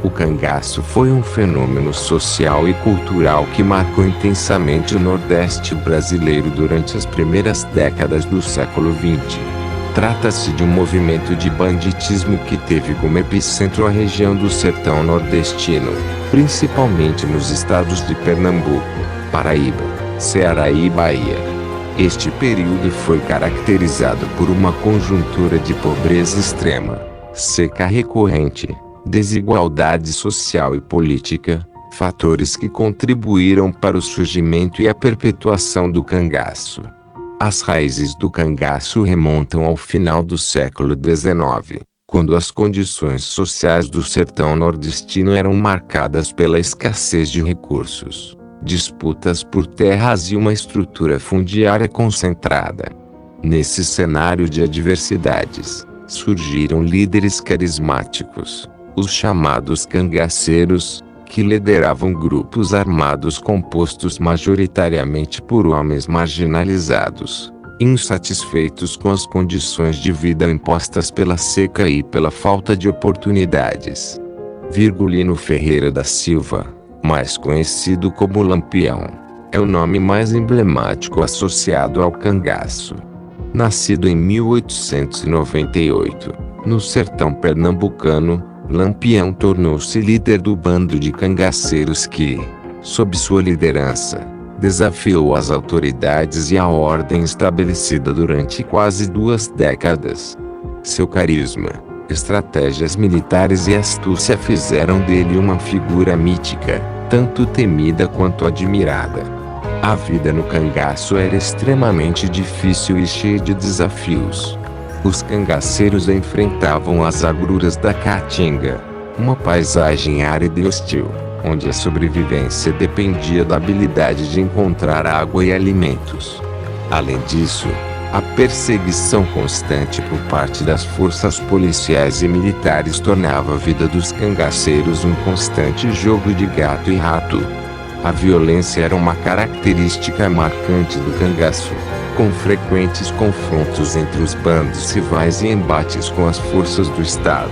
O cangaço foi um fenômeno social e cultural que marcou intensamente o Nordeste brasileiro durante as primeiras décadas do século XX. Trata-se de um movimento de banditismo que teve como epicentro a região do sertão nordestino, principalmente nos estados de Pernambuco, Paraíba, Ceará e Bahia. Este período foi caracterizado por uma conjuntura de pobreza extrema, seca recorrente, desigualdade social e política, fatores que contribuíram para o surgimento e a perpetuação do cangaço. As raízes do cangaço remontam ao final do século XIX, quando as condições sociais do sertão nordestino eram marcadas pela escassez de recursos, disputas por terras e uma estrutura fundiária concentrada. Nesse cenário de adversidades, surgiram líderes carismáticos, os chamados cangaceiros, que lideravam grupos armados compostos majoritariamente por homens marginalizados, insatisfeitos com as condições de vida impostas pela seca e pela falta de oportunidades. Virgulino Ferreira da Silva, mais conhecido como Lampião, é o nome mais emblemático associado ao cangaço. Nascido em 1898, no sertão pernambucano, Lampião tornou-se líder do bando de cangaceiros que, sob sua liderança, desafiou as autoridades e a ordem estabelecida durante quase 2 décadas. Seu carisma, estratégias militares e astúcia fizeram dele uma figura mítica, tanto temida quanto admirada. A vida no cangaço era extremamente difícil e cheia de desafios. Os cangaceiros enfrentavam as agruras da Caatinga, uma paisagem árida e hostil, onde a sobrevivência dependia da habilidade de encontrar água e alimentos. Além disso, a perseguição constante por parte das forças policiais e militares tornava a vida dos cangaceiros um constante jogo de gato e rato. A violência era uma característica marcante do cangaço, com frequentes confrontos entre os bandos rivais e embates com as forças do Estado.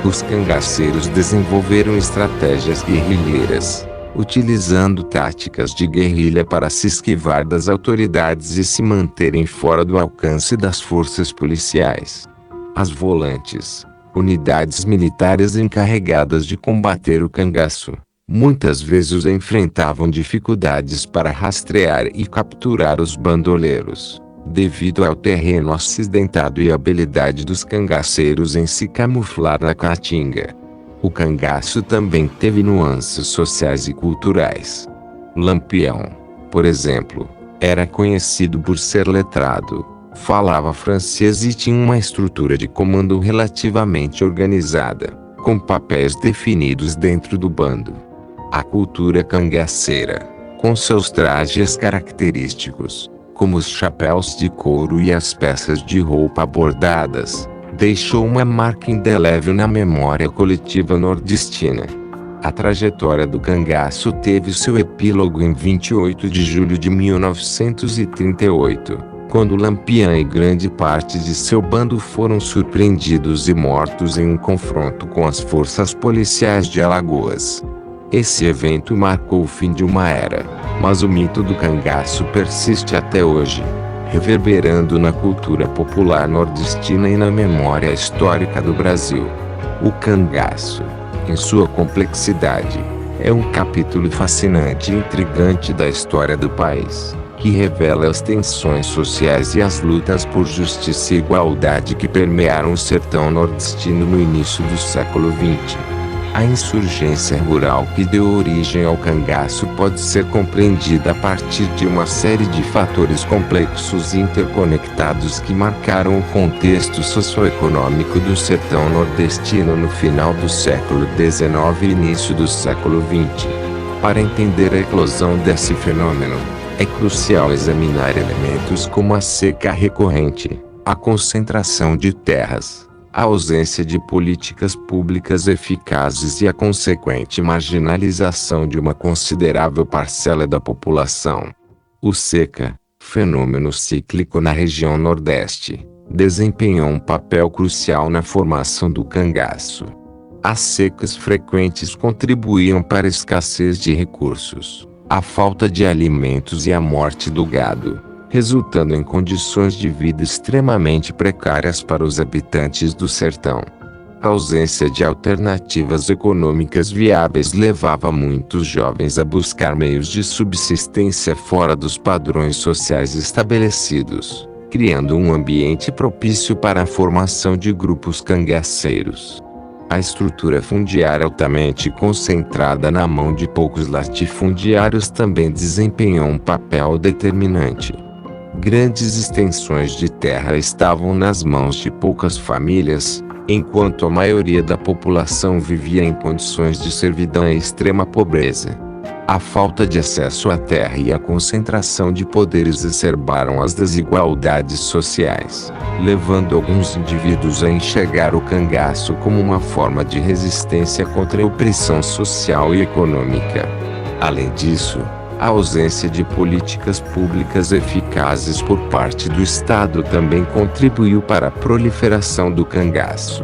Os cangaceiros desenvolveram estratégias guerrilheiras, utilizando táticas de guerrilha para se esquivar das autoridades e se manterem fora do alcance das forças policiais. As volantes, unidades militares encarregadas de combater o cangaço, muitas vezes enfrentavam dificuldades para rastrear e capturar os bandoleiros, devido ao terreno acidentado e à habilidade dos cangaceiros em se camuflar na caatinga. O cangaço também teve nuances sociais e culturais. Lampião, por exemplo, era conhecido por ser letrado, falava francês e tinha uma estrutura de comando relativamente organizada, com papéis definidos dentro do bando. A cultura cangaceira, com seus trajes característicos, como os chapéus de couro e as peças de roupa bordadas, deixou uma marca indelével na memória coletiva nordestina. A trajetória do cangaço teve seu epílogo em 28 de julho de 1938, quando Lampião e grande parte de seu bando foram surpreendidos e mortos em um confronto com as forças policiais de Alagoas. Esse evento marcou o fim de uma era, mas o mito do cangaço persiste até hoje, reverberando na cultura popular nordestina e na memória histórica do Brasil. O cangaço, em sua complexidade, é um capítulo fascinante e intrigante da história do país, que revela as tensões sociais e as lutas por justiça e igualdade que permearam o sertão nordestino no início do século XX. A insurgência rural que deu origem ao cangaço pode ser compreendida a partir de uma série de fatores complexos e interconectados que marcaram o contexto socioeconômico do sertão nordestino no final do século XIX e início do século XX. Para entender a eclosão desse fenômeno, é crucial examinar elementos como a seca recorrente, a concentração de terras, a ausência de políticas públicas eficazes e a consequente marginalização de uma considerável parcela da população. O seca, fenômeno cíclico na região Nordeste, desempenhou um papel crucial na formação do cangaço. As secas frequentes contribuíam para a escassez de recursos, a falta de alimentos e a morte do gado, resultando em condições de vida extremamente precárias para os habitantes do sertão. A ausência de alternativas econômicas viáveis levava muitos jovens a buscar meios de subsistência fora dos padrões sociais estabelecidos, criando um ambiente propício para a formação de grupos cangaceiros. A estrutura fundiária altamente concentrada na mão de poucos latifundiários também desempenhou um papel determinante. Grandes extensões de terra estavam nas mãos de poucas famílias, enquanto a maioria da população vivia em condições de servidão e extrema pobreza. A falta de acesso à terra e a concentração de poder exacerbaram as desigualdades sociais, levando alguns indivíduos a enxergar o cangaço como uma forma de resistência contra a opressão social e econômica. Além disso, a ausência de políticas públicas eficazes por parte do Estado também contribuiu para a proliferação do cangaço.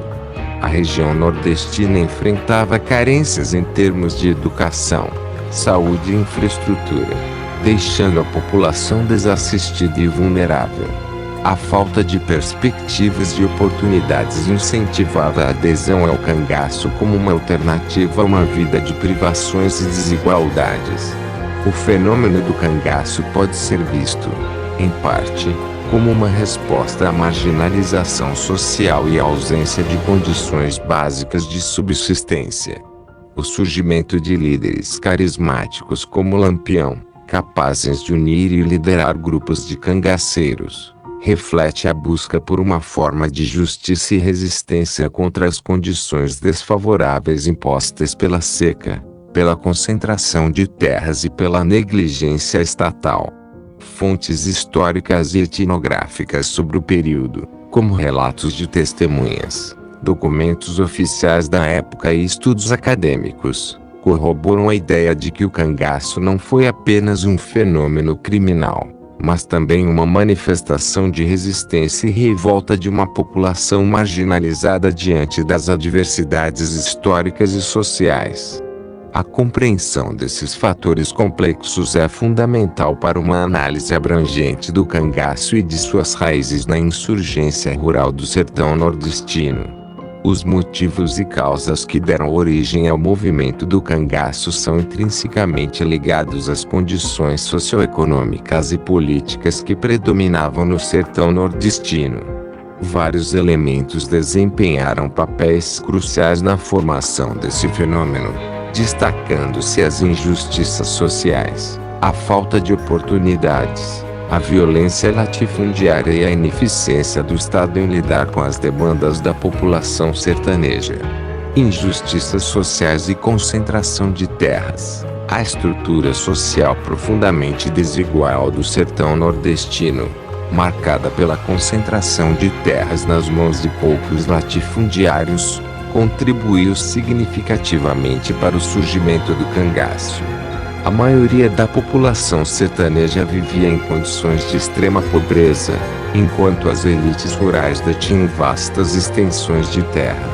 A região nordestina enfrentava carências em termos de educação, saúde e infraestrutura, deixando a população desassistida e vulnerável. A falta de perspectivas e oportunidades incentivava a adesão ao cangaço como uma alternativa a uma vida de privações e desigualdades. O fenômeno do cangaço pode ser visto, em parte, como uma resposta à marginalização social e à ausência de condições básicas de subsistência. O surgimento de líderes carismáticos como Lampião, capazes de unir e liderar grupos de cangaceiros, reflete a busca por uma forma de justiça e resistência contra as condições desfavoráveis impostas pela seca, pela concentração de terras e pela negligência estatal. Fontes históricas e etnográficas sobre o período, como relatos de testemunhas, documentos oficiais da época e estudos acadêmicos, corroboram a ideia de que o cangaço não foi apenas um fenômeno criminal, mas também uma manifestação de resistência e revolta de uma população marginalizada diante das adversidades históricas e sociais. A compreensão desses fatores complexos é fundamental para uma análise abrangente do cangaço e de suas raízes na insurgência rural do sertão nordestino. Os motivos e causas que deram origem ao movimento do cangaço são intrinsecamente ligados às condições socioeconômicas e políticas que predominavam no sertão nordestino. Vários elementos desempenharam papéis cruciais na formação desse fenômeno, destacando-se as injustiças sociais, a falta de oportunidades, a violência latifundiária e a ineficiência do Estado em lidar com as demandas da população sertaneja. Injustiças sociais e concentração de terras. A estrutura social profundamente desigual do sertão nordestino, marcada pela concentração de terras nas mãos de poucos latifundiários, contribuiu significativamente para o surgimento do cangaço. A maioria da população sertaneja vivia em condições de extrema pobreza, enquanto as elites rurais detinham vastas extensões de terra.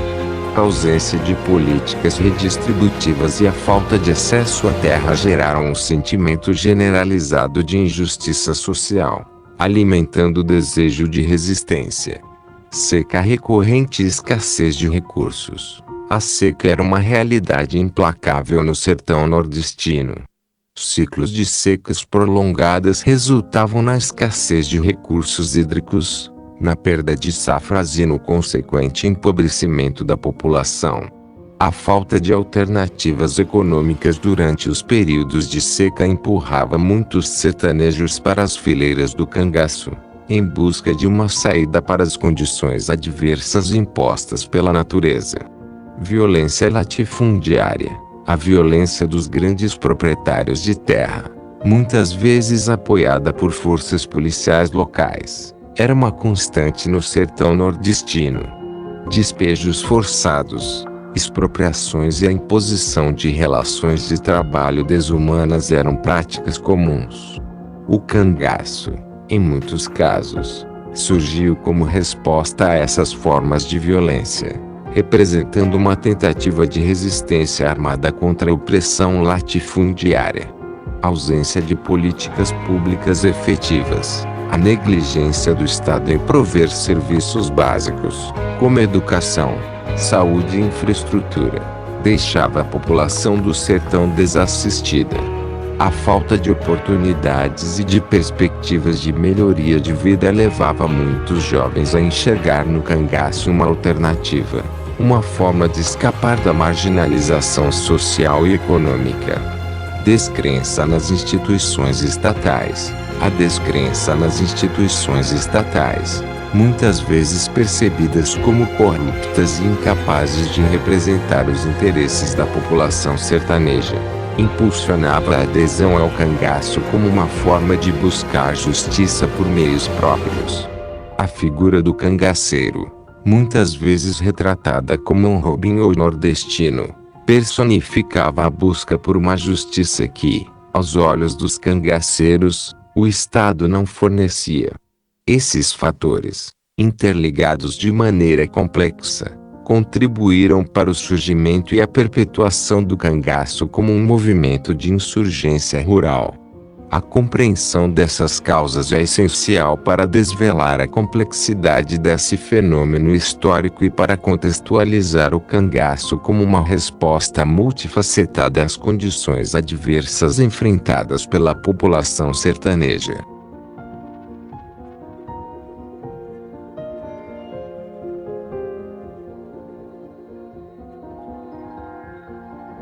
A ausência de políticas redistributivas e a falta de acesso à terra geraram um sentimento generalizado de injustiça social, alimentando o desejo de resistência. Seca recorrente e escassez de recursos. A seca era uma realidade implacável no sertão nordestino. Ciclos de secas prolongadas resultavam na escassez de recursos hídricos, na perda de safras e no consequente empobrecimento da população. A falta de alternativas econômicas durante os períodos de seca empurrava muitos sertanejos para as fileiras do cangaço, em busca de uma saída para as condições adversas impostas pela natureza. Violência latifundiária. A violência dos grandes proprietários de terra, muitas vezes apoiada por forças policiais locais, era uma constante no sertão nordestino. Despejos forçados, expropriações e a imposição de relações de trabalho desumanas eram práticas comuns. O cangaço, em muitos casos, surgiu como resposta a essas formas de violência, representando uma tentativa de resistência armada contra a opressão latifundiária. A ausência de políticas públicas efetivas, a negligência do Estado em prover serviços básicos, como educação, saúde e infraestrutura, deixava a população do sertão desassistida. A falta de oportunidades e de perspectivas de melhoria de vida levava muitos jovens a enxergar no cangaço uma alternativa, uma forma de escapar da marginalização social e econômica. Descrença nas instituições estatais. A descrença nas instituições estatais, muitas vezes percebidas como corruptas e incapazes de representar os interesses da população sertaneja, impulsionava a adesão ao cangaço como uma forma de buscar justiça por meios próprios. A figura do cangaceiro, muitas vezes retratada como um Robin Hood nordestino, personificava a busca por uma justiça que, aos olhos dos cangaceiros, o Estado não fornecia. Esses fatores, interligados de maneira complexa, contribuíram para o surgimento e a perpetuação do cangaço como um movimento de insurgência rural. A compreensão dessas causas é essencial para desvelar a complexidade desse fenômeno histórico e para contextualizar o cangaço como uma resposta multifacetada às condições adversas enfrentadas pela população sertaneja.